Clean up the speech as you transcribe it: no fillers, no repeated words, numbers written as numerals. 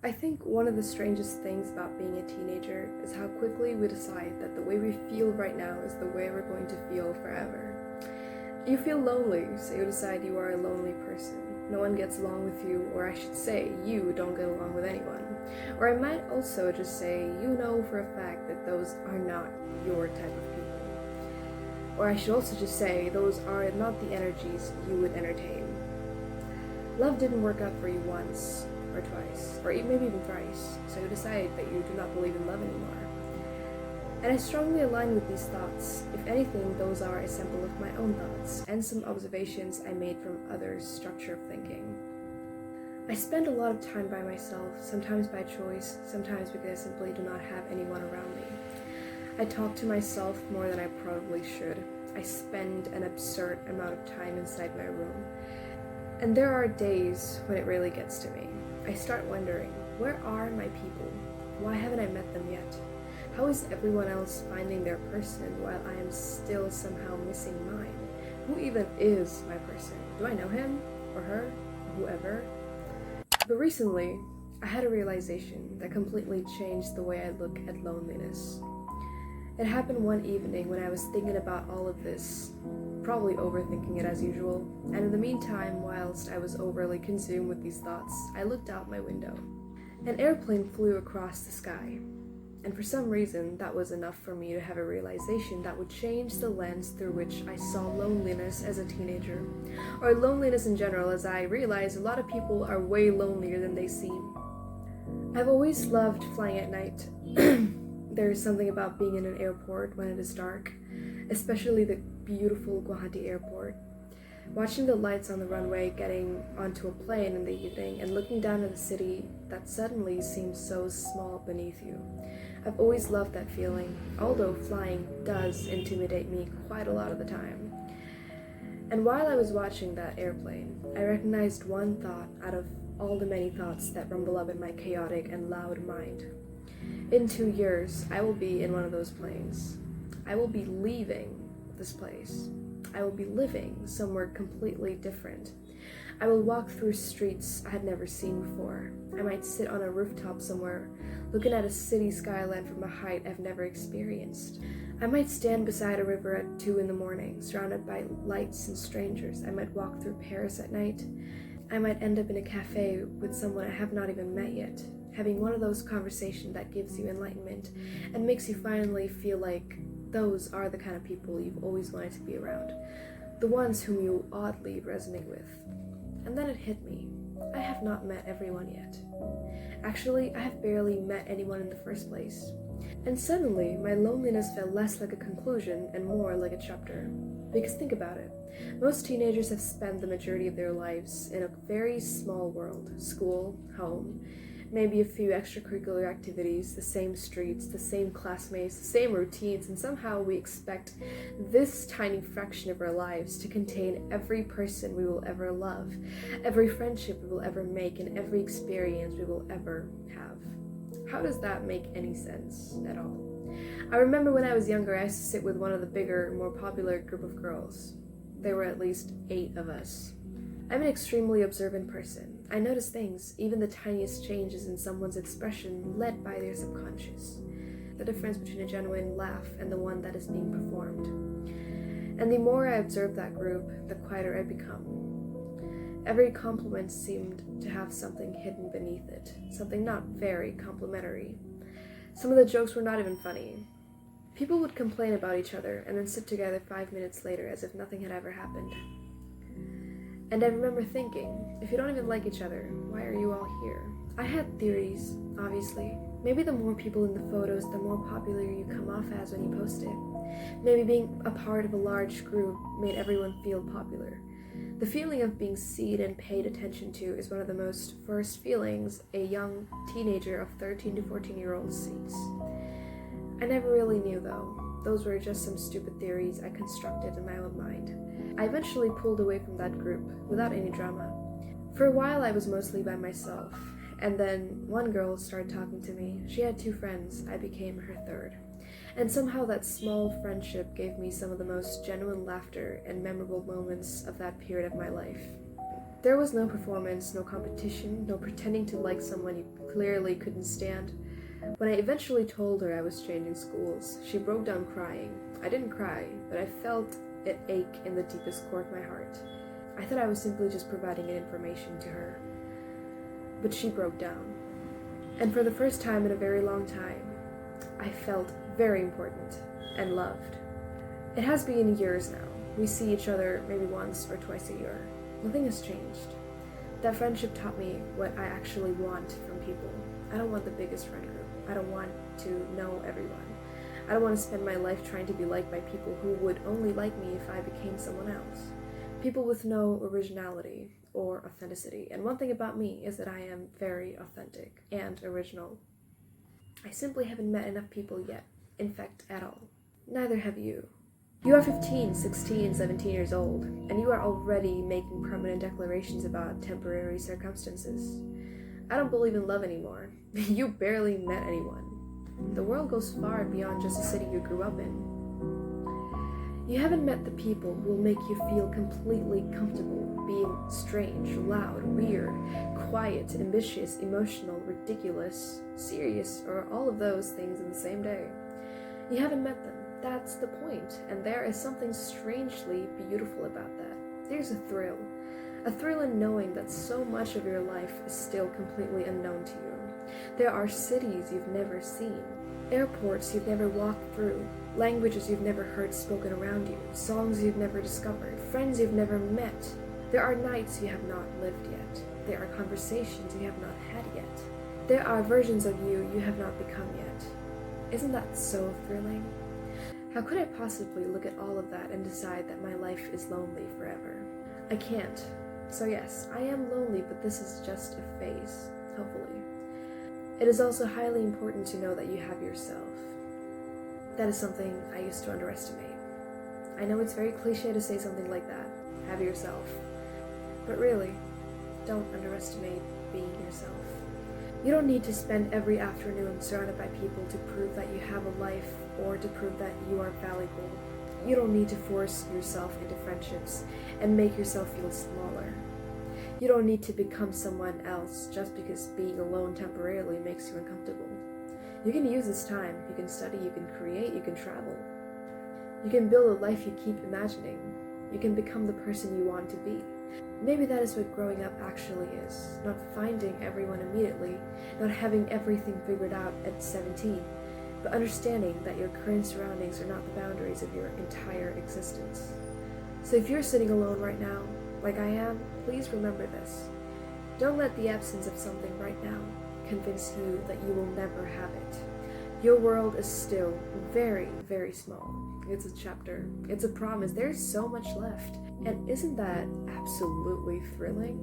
I think one of the strangest things about being a teenager is how quickly we decide that the way we feel right now is the way we're going to feel forever. You feel lonely, so you decide you are a lonely person. No one gets along with you, or I should say, you don't get along with anyone. Or I might also just say, you know for a fact that those are not your type of people. Or I should also just say, those are not the energies you would entertain. Love didn't work out for you once, or twice, or maybe even thrice, so you decide that you do not believe in love anymore. And I strongly align with these thoughts. If anything, those are a sample of my own thoughts, and some observations I made from others' structure of thinking. I spend a lot of time by myself, sometimes by choice, sometimes because I simply do not have anyone around me. I talk to myself more than I probably should. I spend an absurd amount of time inside my room. And there are days when it really gets to me. I start wondering, where are my people? Why haven't I met them yet? How is everyone else finding their person while I am still somehow missing mine? Who even is my person? Do I know him? Or her? Or whoever? But recently, I had a realization that completely changed the way I look at loneliness. It happened one evening when I was thinking about all of this, probably overthinking it as usual, and in the meantime, whilst I was overly consumed with these thoughts, I looked out my window. An airplane flew across the sky, and for some reason, that was enough for me to have a realization that would change the lens through which I saw loneliness as a teenager, or loneliness in general, as I realized a lot of people are way lonelier than they seem. I've always loved flying at night. There is something about being in an airport when it is dark, especially the beautiful Guwahati airport. Watching the lights on the runway, getting onto a plane in the evening, and looking down at the city that suddenly seems so small beneath you. I've always loved that feeling, although flying does intimidate me quite a lot of the time. And while I was watching that airplane, I recognized one thought out of all the many thoughts that rumble up in my chaotic and loud mind. In 2 years, I will be in one of those planes. I will be leaving this place. I will be living somewhere completely different. I will walk through streets I had never seen before. I might sit on a rooftop somewhere, looking at a city skyline from a height I've never experienced. I might stand beside a river at 2 in the morning, surrounded by lights and strangers. I might walk through Paris at night. I might end up in a cafe with someone I have not even met yet, having one of those conversations that gives you enlightenment and makes you finally feel like those are the kind of people you've always wanted to be around, the ones whom you oddly resonate with. And then it hit me. I have not met everyone yet. Actually, I have barely met anyone in the first place. And suddenly, my loneliness felt less like a conclusion and more like a chapter. Because think about it. Most teenagers have spent the majority of their lives in a very small world. School, home, maybe a few extracurricular activities, the same streets, the same classmates, the same routines, and somehow we expect this tiny fraction of our lives to contain every person we will ever love, every friendship we will ever make, and every experience we will ever have. How does that make any sense at all? I remember when I was younger, I used to sit with one of the bigger, more popular group of girls. There were at least 8 of us. I'm an extremely observant person. I notice things, even the tiniest changes in someone's expression led by their subconscious. The difference between a genuine laugh and the one that is being performed. And the more I observe that group, the quieter I become. Every compliment seemed to have something hidden beneath it, something not very complimentary. Some of the jokes were not even funny. People would complain about each other and then sit together 5 minutes later as if nothing had ever happened. And I remember thinking, if you don't even like each other, why are you all here? I had theories, obviously. Maybe the more people in the photos, the more popular you come off as when you post it. Maybe being a part of a large group made everyone feel popular. The feeling of being seen and paid attention to is one of the most first feelings a young teenager of 13 to 14-year-olds sees. I never really knew though. Those were just some stupid theories I constructed in my own mind. I eventually pulled away from that group without any drama. For a while I was mostly by myself, and then one girl started talking to me. She had 2 friends. I became her third. And somehow that small friendship gave me some of the most genuine laughter and memorable moments of that period of my life. There was no performance, no competition, no pretending to like someone you clearly couldn't stand. When I eventually told her I was changing schools, she broke down crying. I didn't cry, but I felt it ache in the deepest core of my heart. I thought I was simply just providing information to her. But she broke down. And for the first time in a very long time, I felt very important and loved. It has been years now. We see each other maybe once or twice a year. Nothing has changed. That friendship taught me what I actually want from people. I don't want the biggest friend group. I don't want to know everyone. I don't want to spend my life trying to be liked by people who would only like me if I became someone else. People with no originality or authenticity. And one thing about me is that I am very authentic and original. I simply haven't met enough people yet. In fact, at all. Neither have you. You are 15, 16, 17 years old, and you are already making permanent declarations about temporary circumstances. I don't believe in love anymore. You barely met anyone. The world goes far beyond just the city you grew up in. You haven't met the people who will make you feel completely comfortable being strange, loud, weird, quiet, ambitious, emotional, ridiculous, serious, or all of those things in the same day. You haven't met them. That's the point, and there is something strangely beautiful about that. There's a thrill in knowing that so much of your life is still completely unknown to you. There are cities you've never seen, airports you've never walked through, languages you've never heard spoken around you, songs you've never discovered, friends you've never met. There are nights you have not lived yet. There are conversations you have not had yet. There are versions of you you have not become yet. Isn't that so thrilling? How could I possibly look at all of that and decide that my life is lonely forever? I can't. So yes, I am lonely, but this is just a phase, hopefully. It is also highly important to know that you have yourself. That is something I used to underestimate. I know it's very cliche to say something like that, have yourself. But really, don't underestimate being yourself. You don't need to spend every afternoon surrounded by people to prove that you have a life or to prove that you are valuable. You don't need to force yourself into friendships and make yourself feel smaller. You don't need to become someone else just because being alone temporarily makes you uncomfortable. You can use this time. You can study, you can create, you can travel. You can build a life you keep imagining. You can become the person you want to be. Maybe that is what growing up actually is. Not finding everyone immediately, not having everything figured out at 17, but understanding that your current surroundings are not the boundaries of your entire existence. So if you're sitting alone right now, like I am, please remember this. Don't let the absence of something right now convince you that you will never have it. Your world is still very, very small. It's a chapter. It's a promise. There's so much left. And isn't that absolutely thrilling?